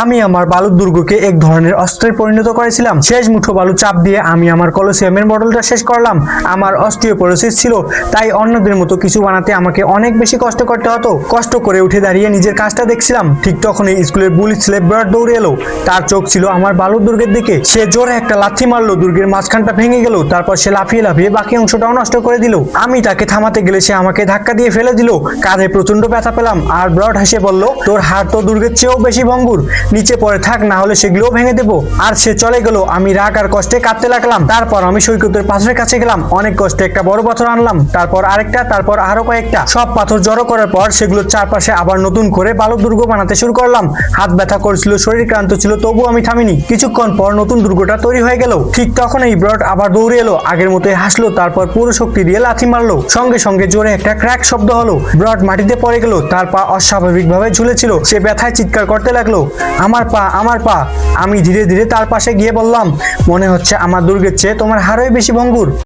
আমি আমার বালুর দুর্গকে এক ধরনের অস্ত্রে পরিণত করেছিলাম। শেষ মুঠো বালু চাপ দিয়ে আমি আমার কলোসিয়ামের মডেলটা শেষ করলাম। আমার অস্টিওপোরোসিস ছিল, তাই অন্যদের মতো কিছু বানাতে আমাকে অনেক বেশি কষ্ট করতে হতো। কষ্ট করে উঠে দাঁড়িয়ে নিজের কাজটা দেখছিলাম, ঠিক তখনই স্কুলের বুলি ছেলে ব্রড দৌড়ে এলো। তার চোখ ছিল আমার বালুর দুর্গের দিকে। সে জোরে একটা লাথি মারলো, দুর্গের মাঝখানটা ভেঙে গেল। তারপর সে লাফিয়ে লাফিয়ে বাকি অংশটাও নষ্ট করে দিল। আমি তাকে থামাতে গেলে সে আমাকে ধাক্কা দিয়ে ফেলে দিল। কাঁধে প্রচন্ড ব্যথা পেলাম, আর ব্রড হেসে বলল, তোর হাড় তো দুর্গের চেয়েও বেশি ভঙ্গুর, নিচে পড়ে থাক, না হলে সেগুলোও ভেঙে দেবো। আর সে চলে গেল। আমি রাগ আর কষ্টে কাঁদতে লাগলাম। তারপর আমি সৈকতের পাথরের কাছে গেলাম, অনেক কষ্টে একটা বড় পাথর আনলাম, তারপর আরেকটা, তারপর আরো কয়েকটা। সব পাথর জড়ো করার পর সেগুলোর চারপাশে আবার নতুন করে বালুর দুর্গ বানাতে শুরু করলাম। হাত ব্যথা করছিল, শরীর ক্লান্ত ছিল, তবু আমি থামিনি। কিছুক্ষণ পর নতুন দুর্গটা তৈরি হয়ে গেল। ঠিক তখনই ব্রড আবার দৌড়ে এলো, আগের মতোই হাসলো, তারপর পুরো শক্তি দিয়ে লাথি মারলো। সঙ্গে সঙ্গে জোরে একটা ক্র্যাক শব্দ হলো। ব্রড মাটিতে পড়ে গেল, তার পা অস্বাভাবিকভাবে ঝুলেছিল। সে ব্যথায় চিৎকার করতে লাগলো, আমার পা, আমার পা। আমি ধীরে ধীরে তার পাশে গিয়ে বললাম, মনে হচ্ছে আমার দুর্গের চেয়ে তোমার হাড়ই বেশি ভঙ্গুর।